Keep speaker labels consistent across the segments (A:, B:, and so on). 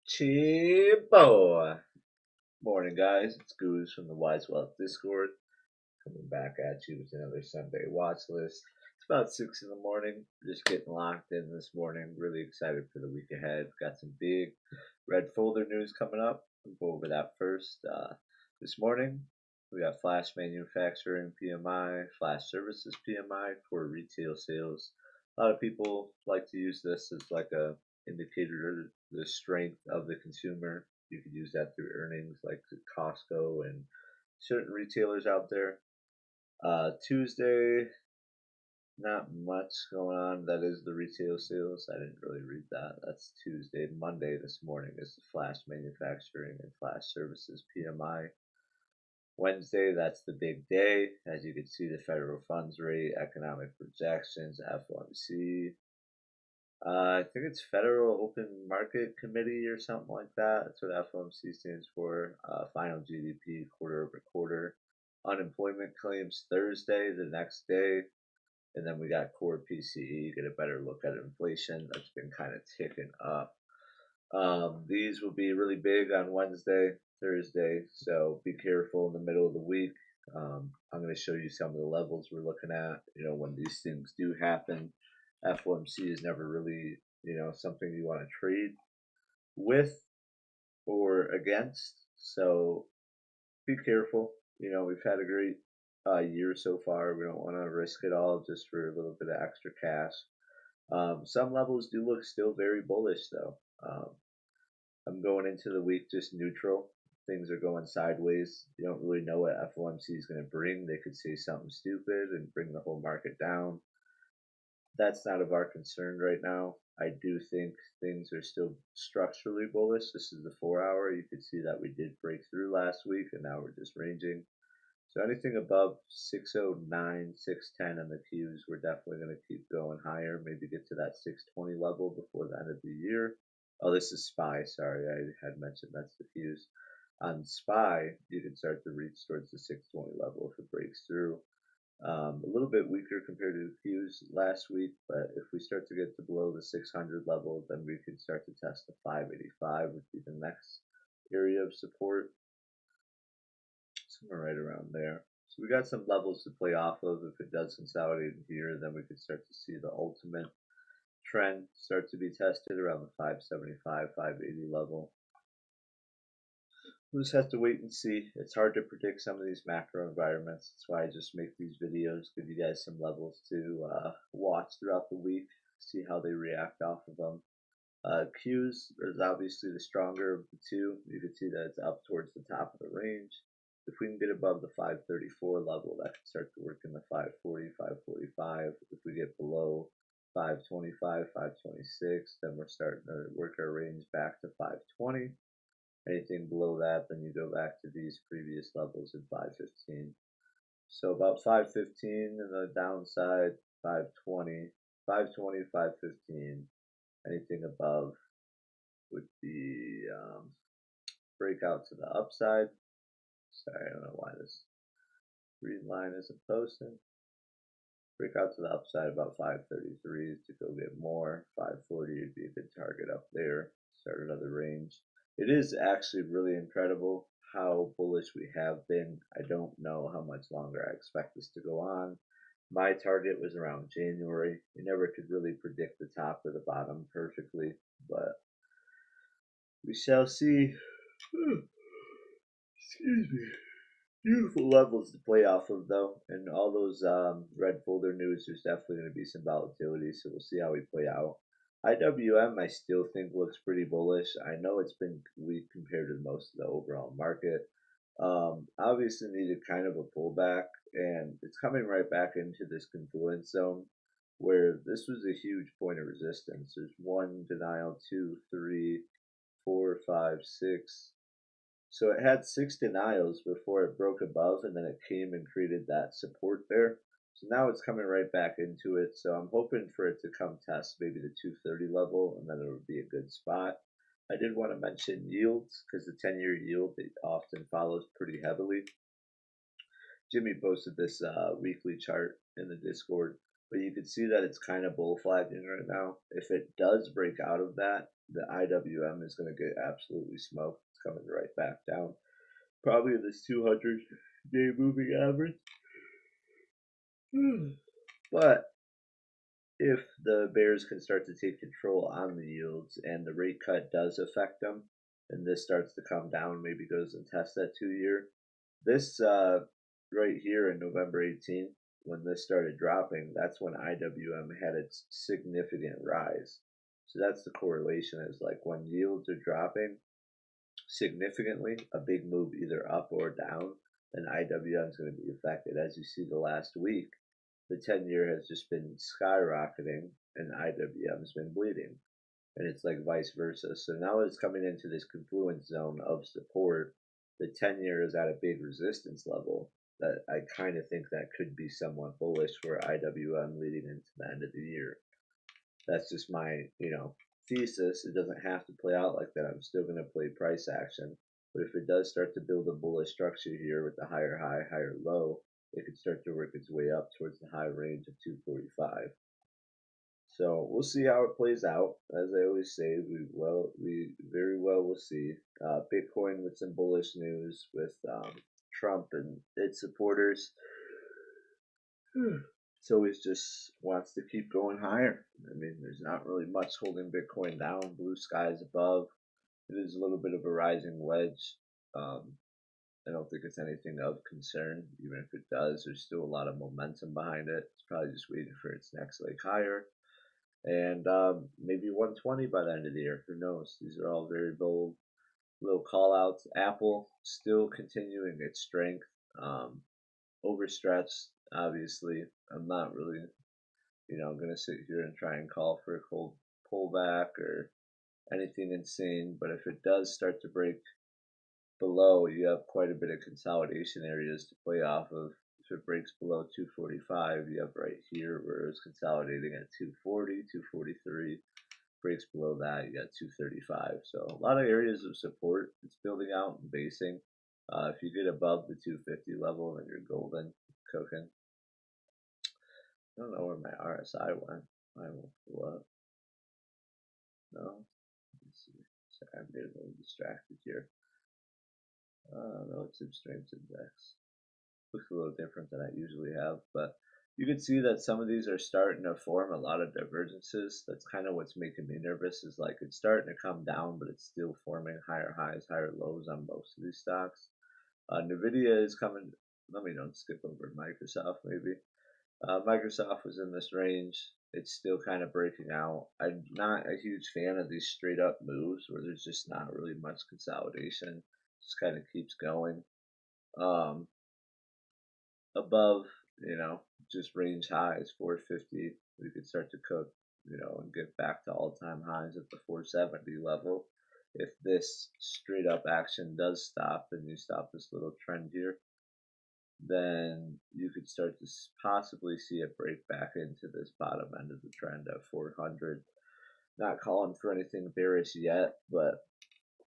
A: Chibo. Morning, guys. It's Goose from the Wise Wealth Discord coming back at you with another Sunday watch list. It's about 6 in the morning. Just getting locked in this morning. Really excited for the week ahead. Got some big red folder news coming up. We'll go over that first. This morning, we got flash manufacturing PMI, flash services PMI for retail sales. A lot of people like to use this as like a indicator of the strength of the consumer. You could use that through earnings like Costco and certain retailers out there. Tuesday, not much going on. That is the retail sales. I didn't really read that. That's Tuesday. Monday this morning is the flash manufacturing and flash services PMI. Wednesday, that's the big day. As you can see, the federal funds rate, economic projections, FOMC. I think it's Federal Open Market Committee or something like that. That's what FOMC stands for. Final GDP quarter over quarter. Unemployment claims Thursday, the next day. And then we got core PCE, get a better look at inflation. That's been kind of ticking up. These will be really big on Wednesday, Thursday, so be careful in the middle of the week. I'm going to show you some of the levels we're looking at. When these things do happen, FOMC is never really, something you want to trade with or against. So be careful. We've had a great year so far. We don't want to risk it all just for a little bit of extra cash. Some levels do look still very bullish, though. I'm going into the week just neutral. Things are going sideways. You don't really know what FOMC is going to bring. They could say something stupid and bring the whole market down. That's not of our concern right now. I do think things are still structurally bullish. This is the 4 hour. You could see that we did break through last week, and now we're just ranging. So anything above 609, 610 in the Qs, we're definitely going to keep going higher, maybe get to that 620 level before the end of the year. Oh, this is SPY. Sorry, I had mentioned that's the Qs. On SPY, you can start to reach towards the 620 level if it breaks through. A little bit weaker compared to the Qs last week, but if we start to get to below the 600 level, then we can start to test the 585, would be the next area of support, somewhere right around there. So we got some levels to play off of. If it does consolidate here, then we could start to see the ultimate trend start to be tested around the 575, 580 level. We'll just have to wait and see. It's hard to predict some of these macro environments. That's why I just make these videos, give you guys some levels to watch throughout the week, see how they react off of them. Qs is obviously the stronger of the two. You can see that it's up towards the top of the range. If we can get above the 534 level, that can start to work in the 540, 545. If we get below 525, 526, then we're starting to work our range back to 520. Anything below that, then you go back to these previous levels at 515. So about 515 and the downside, 520, 520, 515. Anything above would be breakout to the upside. Sorry, I don't know why this green line isn't posting. Breakout to the upside about 533 to go get more. 540 would be a good target up there. Start another range. It is actually really incredible how bullish we have been. I don't know how much longer I expect this to go on. My target was around January. You never could really predict the top or the bottom perfectly, but we shall see. Excuse me. Beautiful levels to play off of, though, and all those red folder news. There's definitely going to be some volatility, so we'll see how we play out. IWM, I still think looks pretty bullish. I know it's been weak compared to most of the overall market. Obviously needed kind of a pullback, and it's coming right back into this confluence zone where this was a huge point of resistance. There's one denial, two, three, four, five, six. So it had 6 denials before it broke above, and then it came and created that support there. So now it's coming right back into it. So I'm hoping for it to come test maybe the 230 level, and then it would be a good spot. I did want to mention yields because the 10-year yield it often follows pretty heavily. Jimmy posted this weekly chart in the Discord. but you can see that it's kind of bull flagging right now. If it does break out of that, the IWM is going to get absolutely smoked. It's coming right back down. Probably this 200-day moving average. But if the Bears can start to take control on the yields and the rate cut does affect them, and this starts to come down, maybe goes and tests that 2 year. This right here in November 18th, when this started dropping, that's when IWM had its significant rise. So that's the correlation, is like when yields are dropping significantly, a big move either up or down, then IWM is going to be affected. As you see the last week, the 10-year has just been skyrocketing and IWM has been bleeding. And it's like vice versa. So now it's coming into this confluence zone of support. The 10-year is at a big resistance level that I kind of think that could be somewhat bullish for IWM leading into the end of the year. That's just my, thesis. It doesn't have to play out like that. I'm still going to play price action. But if it does start to build a bullish structure here with the higher high, higher low, it could start to work its way up towards the high range of 245. So we'll see how it plays out. As I always say, we very well will see. Bitcoin with some bullish news with Trump and its supporters. It's always just wants to keep going higher. I mean, there's not really much holding Bitcoin down. Blue skies above. It is a little bit of a rising wedge. I don't think it's anything of concern. Even if it does, there's still a lot of momentum behind it. It's probably just waiting for its next leg higher. And maybe 120 by the end of the year. Who knows? These are all very bold little call outs. Apple still continuing its strength. Overstretched, obviously. I'm not really, going to sit here and try and call for a cold pullback or anything insane. But if it does start to break below, you have quite a bit of consolidation areas to play off of. If it breaks below 245, you have right here where it's consolidating at 240, 243. Breaks below that, you got 235. So a lot of areas of support. It's building out and basing. If you get above the 250 level, then you're golden, cooking. I don't know where my RSI went. I will pull up. No. Let's see. Sorry, I'm getting a little distracted here. Relative strength index. Looks a little different than I usually have, but you can see that some of these are starting to form a lot of divergences. That's kind of what's making me nervous, is like it's starting to come down, but it's still forming higher highs, higher lows on most of these stocks. Nvidia is coming. Let me don't skip over Microsoft maybe. Microsoft was in this range. It's still kind of breaking out. I'm not a huge fan of these straight up moves where there's just not really much consolidation. Just kind of keeps going. Above, just range highs, 450, we could start to cook, and get back to all-time highs at the 470 level. If this straight up action does stop and you stop this little trend here, then you could start to possibly see it break back into this bottom end of the trend at 400. Not calling for anything bearish yet, but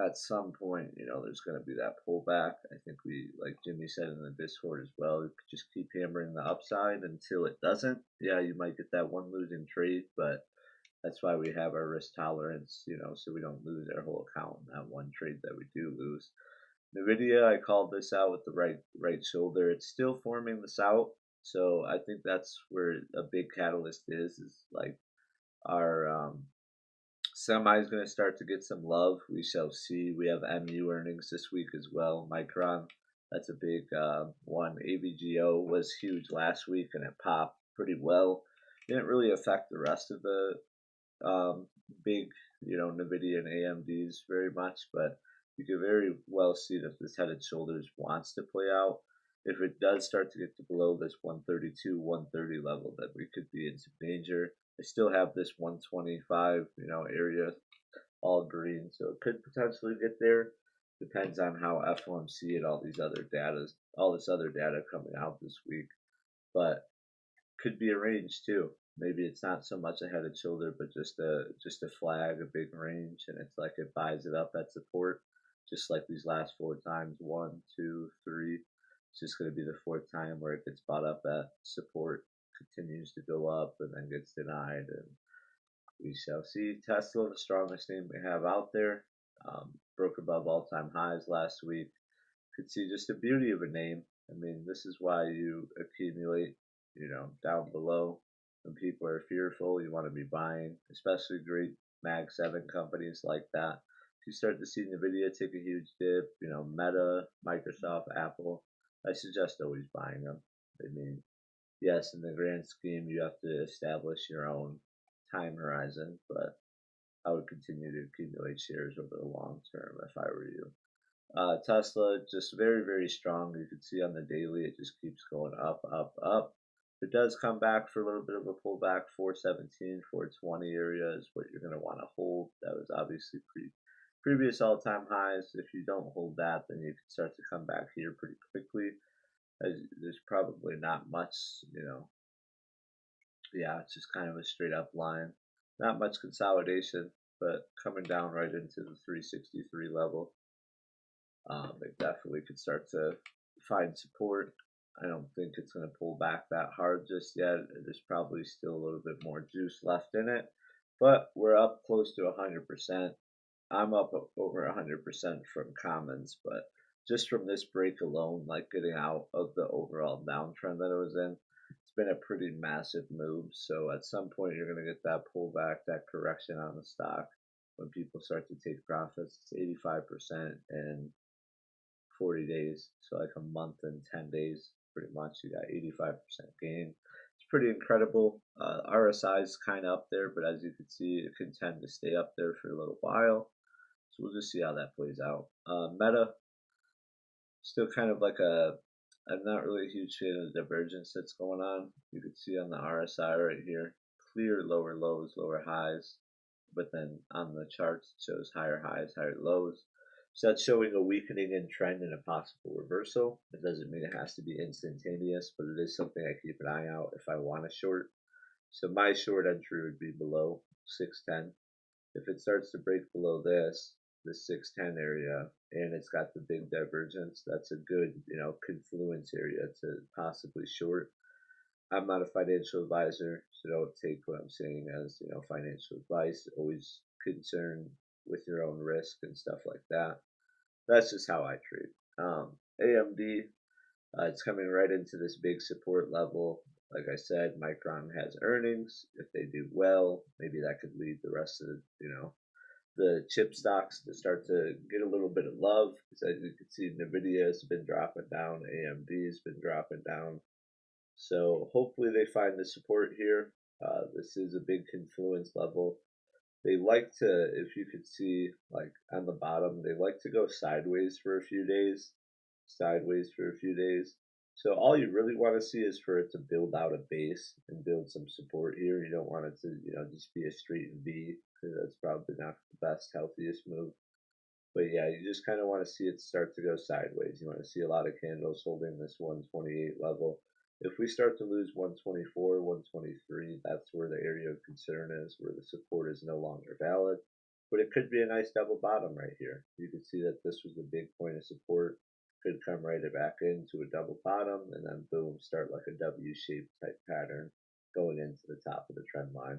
A: at some point, there's going to be that pullback. I think we, like Jimmy said in the Discord as well, we could just keep hammering the upside until it doesn't. Yeah, you might get that one losing trade, but that's why we have our risk tolerance, so we don't lose our whole account in that one trade that we do lose. Nvidia, I called this out with the right shoulder. It's still forming this out, so I think that's where a big catalyst is like our semi is going to start to get some love. We shall see. We have MU earnings this week as well. Micron, that's a big one. AVGO was huge last week and it popped pretty well. Didn't really affect the rest of the big, NVIDIA and AMDs very much, but you could very well see that this head and shoulders wants to play out. If it does start to get to below this 132, 130 level, then we could be in some danger. I still have this 125, area all green, so it could potentially get there. Depends on how FOMC and all this other data coming out this week, but could be a range too. Maybe it's not so much a head and shoulder, but just a flag, a big range, and it's like it buys it up at support, just like these last 4 times. 1, 2, 3. It's just going to be the 4th time where it gets bought up at support, continues to go up and then gets denied, and we shall see. Tesla, the strongest name we have out there, broke above all-time highs last week. Could see just the beauty of a name. I mean, this is why you accumulate, down below. When people are fearful, you want to be buying, especially great Mag 7 companies like that. If you start to see NVIDIA take a huge dip, Meta, Microsoft, Apple, I suggest always buying them. I mean, yes, in the grand scheme, you have to establish your own time horizon, but I would continue to accumulate shares over the long term if I were you. Tesla just very, very strong. You can see on the daily, it just keeps going up, up, up. If it does come back for a little bit of a pullback, 417, 420 area is what you're going to want to hold. That was obviously previous all-time highs. If you don't hold that, then you can start to come back here pretty quickly. There's probably not much, yeah, it's just kind of a straight up line. Not much consolidation, but coming down right into the 363 level. It definitely could start to find support. I don't think it's going to pull back that hard just yet. There's probably still a little bit more juice left in it, but we're up close to 100%. I'm up over 100% from commons, but just from this break alone, like getting out of the overall downtrend that it was in, it's been a pretty massive move. So at some point, you're going to get that pullback, that correction on the stock when people start to take profits. It's 85% in 40 days, so like a month and 10 days, pretty much. You got 85% gain. It's pretty incredible. RSI is kind of up there, but as you can see, it can tend to stay up there for a little while. So we'll just see how that plays out. Meta, still kind of like I'm not really a huge fan of the divergence that's going on. You can see on the RSI right here, clear lower lows, lower highs, but then on the charts it shows higher highs, higher lows. So that's showing a weakening in trend and a possible reversal. It doesn't mean it has to be instantaneous, but it is something I keep an eye out if I want to short. So my short entry would be below 610. If it starts to break below this 610 area, and it's got the big divergence, that's a good, confluence area to possibly short. I'm not a financial advisor, so don't take what I'm saying as, financial advice. Always concerned with your own risk and stuff like that. That's just how I trade. AMD, it's coming right into this big support level. Like I said, Micron has earnings. If they do well, maybe that could lead the rest of the chip stocks to start to get a little bit of love. Because as you can see, NVIDIA has been dropping down, AMD has been dropping down. So hopefully they find the support here. This is a big confluence level. They like to, if you could see, like on the bottom, they like to go sideways for a few days. Sideways for a few days. So all you really want to see is for it to build out a base and build some support here. You don't want it to, just be a straight V, because that's probably not the best, healthiest move. But yeah, you just kind of want to see it start to go sideways. You want to see a lot of candles holding this 128 level. If we start to lose 124, 123, that's where the area of concern is, where the support is no longer valid. But it could be a nice double bottom right here. You can see that this was a big point of support. Could come right back into a double bottom, and then boom, start like a W-shaped type pattern going into the top of the trend line.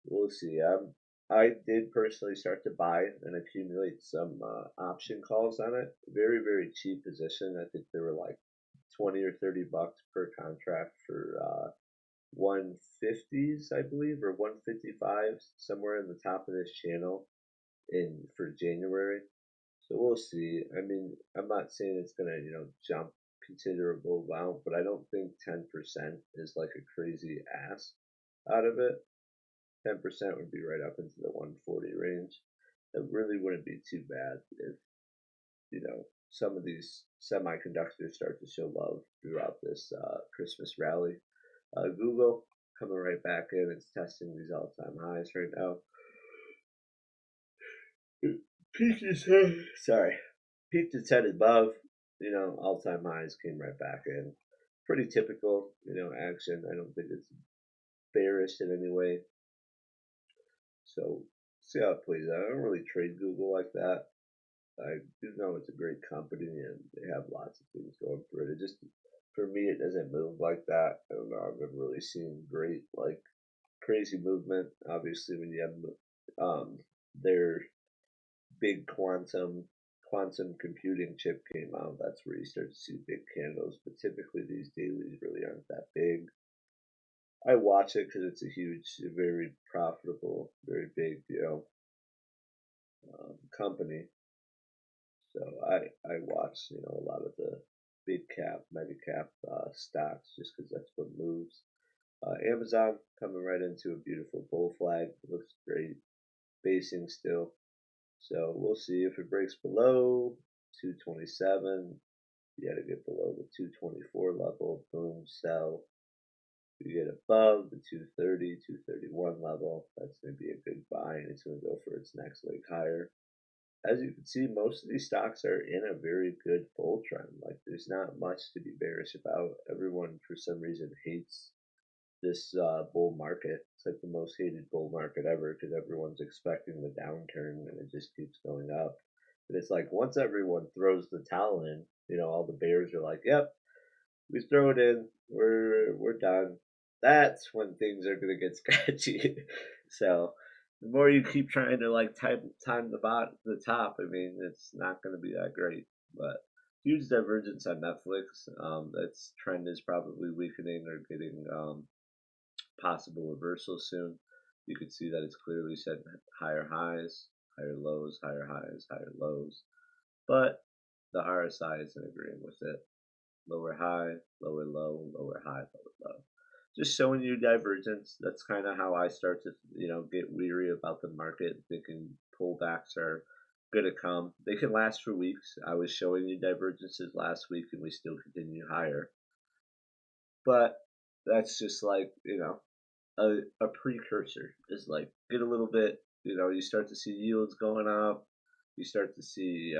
A: We'll see. I did personally start to buy and accumulate some option calls on it. Very, very cheap position. I think they were like 20 or 30 bucks per contract for 150s, I believe, or 155s, somewhere in the top of this channel for January. So we'll see. I mean, I'm not saying it's gonna, jump considerable amount, but I don't think 10% is like a crazy ask out of it. 10% would be right up into the 140 range. It really wouldn't be too bad if, some of these semiconductors start to show love throughout this Christmas rally. Google coming right back in. It's testing these all-time highs right now. Peaked its head. Sorry. Peaked its head above. All-time highs came right back in. Pretty typical, action. I don't think it's bearish in any way. So see how it plays out. I don't really trade Google like that. I do know it's a great company and they have lots of things going for it. It just For me, it doesn't move like that. I don't know. I've been really seeing great, like crazy movement. Obviously, when you have their big quantum computing chip came out, that's where you start to see big candles. But typically, these dailies really aren't that big. I watch it because it's a huge, very profitable, very big, company. So I watch a lot of the big cap, mega cap stocks just because that's what moves. Amazon coming right into a beautiful bull flag. Looks great. Basing still. So we'll see if it breaks below 227. You got to get below the 224 level. Boom, sell. If you get above the 230, 231 level, that's going to be a good buy, and it's going to go for its next leg higher. As you can see, most of these stocks are in a very good bull trend. Like, there's not much to be bearish about. Everyone, for some reason, hates this bull market. It's like the most hated bull market ever because everyone's expecting the downturn and it just keeps going up. And it's like once everyone throws the towel in, all the bears are like, "Yep, we throw it in. We're done." That's when things are gonna get sketchy. So the more you keep trying to like time the top, I mean, it's not gonna be that great. But huge divergence on Netflix. Its trend is probably weakening or getting possible reversal soon. You can see that it's clearly setting higher highs, higher lows, higher highs, higher lows. But the RSI isn't agreeing with it. Lower high, lower low, lower high, lower low. Just showing you divergence. That's kind of how I start to, get weary about the market, thinking pullbacks are going to come. They can last for weeks. I was showing you divergences last week and we still continue higher. But that's just like, a precursor is like get a little bit, you start to see yields going up, you start to see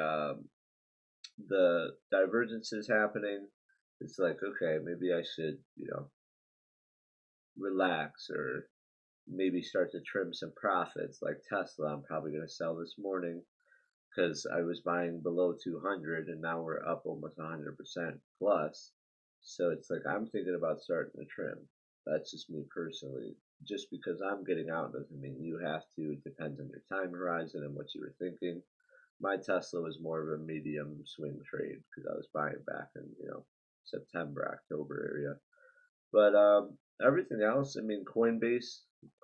A: the divergences happening. It's like, okay, maybe I should, relax or maybe start to trim some profits. Like Tesla, I'm probably going to sell this morning because I was buying below 200 and now we're up almost 100% plus. So it's like I'm thinking about starting to trim. That's just me personally. Just because I'm getting out doesn't mean you have to. It depends on your time horizon and what you were thinking. My Tesla was more of a medium swing trade because I was buying back in September, October area. But everything else, I mean, Coinbase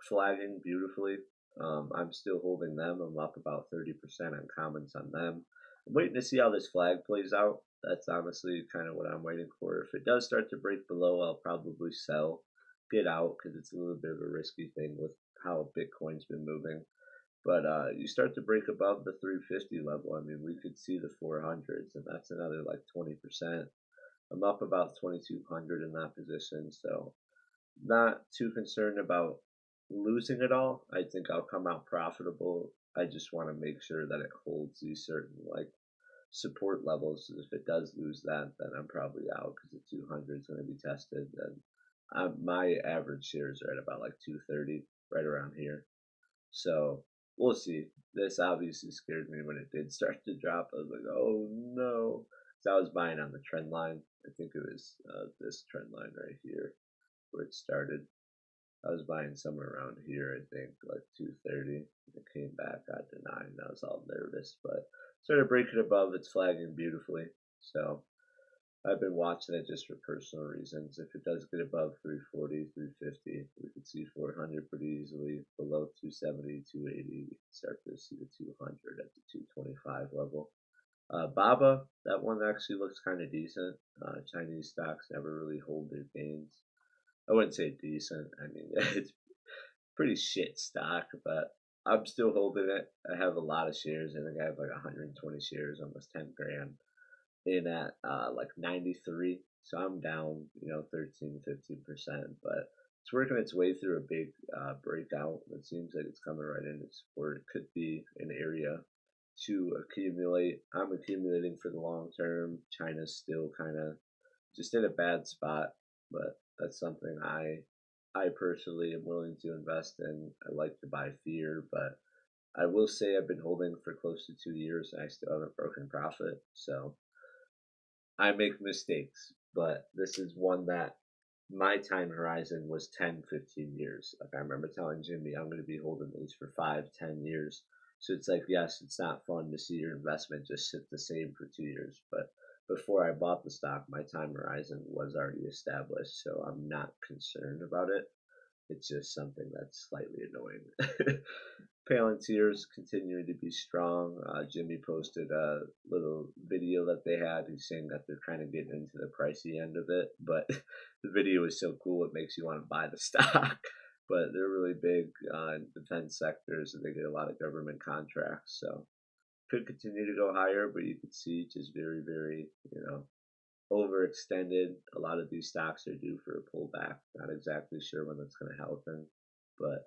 A: flagging beautifully. I'm still holding them. I'm up about 30% on comments on them. I'm waiting to see how this flag plays out. That's honestly kind of what I'm waiting for. If it does start to break below, I'll probably sell, get out, because it's a little bit of a risky thing with how Bitcoin's been moving. But you start to break above the 350 level. I mean, we could see the 400s, and that's another like 20%. I'm up about 2,200 in that position, so not too concerned about losing it all. I think I'll come out profitable. I just want to make sure that it holds these certain like support levels. If it does lose that, then I'm probably out because the 200 is going to be tested. And my average shares are at about like 230, right around here. So we'll see. This obviously scared me when it did start to drop. I was like, oh no. So I was buying on the trend line. I think it was this trend line right here where it started. I was buying somewhere around here, I think, like 230. It came back, got denied, and I was all nervous, but started breaking above. It's flagging beautifully. So I've been watching it just for personal reasons. If it does get above 340, 350, we could see 400 pretty easily. Below 270, 280, we can start to see the 200 at the 225 level. Baba, that one actually looks kind of decent. Chinese stocks never really hold their gains. I wouldn't say decent. I mean, it's pretty shit stock, but I'm still holding it. I have a lot of shares. I think I have like 120 shares, almost 10 grand in at like 93. So I'm down, 13, 15%, but it's working its way through a big breakout. It seems like it's coming right into support. It could be an area to accumulate. I'm accumulating for the long term. China's still kind of just in a bad spot, but that's something I personally am willing to invest in. I like to buy fear, but I will say I've been holding for close to 2 years and I still haven't broken profit. So I make mistakes. but this is one that my time horizon was 10, 15 years. Like I remember telling Jimmy, I'm going to be holding these for 5, 10 years. So it's like, yes, it's not fun to see your investment just sit the same for 2 years. But before I bought the stock, my time horizon was already established. So I'm not concerned about it. It's just something that's slightly annoying. Palantir's continuing to be strong. Jimmy posted a little video that they had. He's saying that they're kind of getting into the pricey end of it, but the video is so cool it makes you want to buy the stock. But they're really big in defense sectors, and they get a lot of government contracts, so could continue to go higher. But you could see just very, very, overextended. A lot of these stocks are due for a pullback. Not exactly sure when that's going to happen, but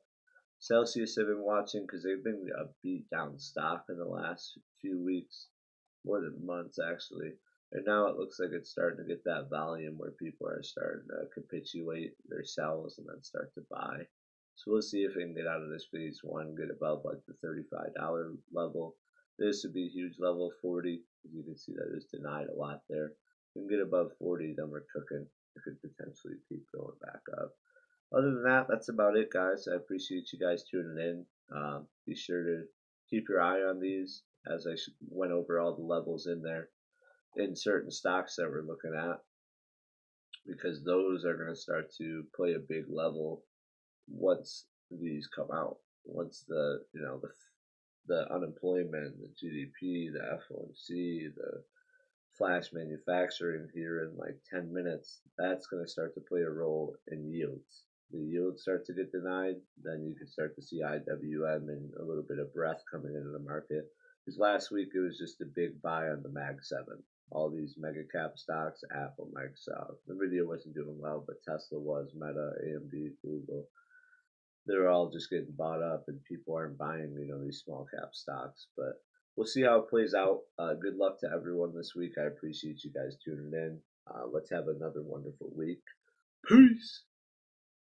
A: Celsius I've been watching because they've been a beat down stock in the last few weeks, more than months actually. And now it looks like it's starting to get that volume where people are starting to capitulate their sells and then start to buy. So we'll see if we can get out of this phase one, get above like the $35 level. This would be a huge level, 40. As you can see, that is denied a lot there. If we can get above 40, then we're cooking. It could potentially keep going back up. Other than that, that's about it, guys. I appreciate you guys tuning in. Be sure to keep your eye on these as I went over all the levels in there in certain stocks that we're looking at, because those are going to start to play a big level once these come out. Once the unemployment, the GDP, the FOMC, the flash manufacturing here in like 10 minutes, that's going to start to play a role in yields. The yields start to get denied, then you can start to see IWM and a little bit of breath coming into the market. Because last week it was just a big buy on the Mag 7. All these mega cap stocks, Apple, Microsoft. Nvidia wasn't doing well, but Tesla was, Meta, AMD, Google. They're all just getting bought up, and people aren't buying, these small cap stocks. But we'll see how it plays out. Good luck to everyone this week. I appreciate you guys tuning in. Let's have another wonderful week. Peace.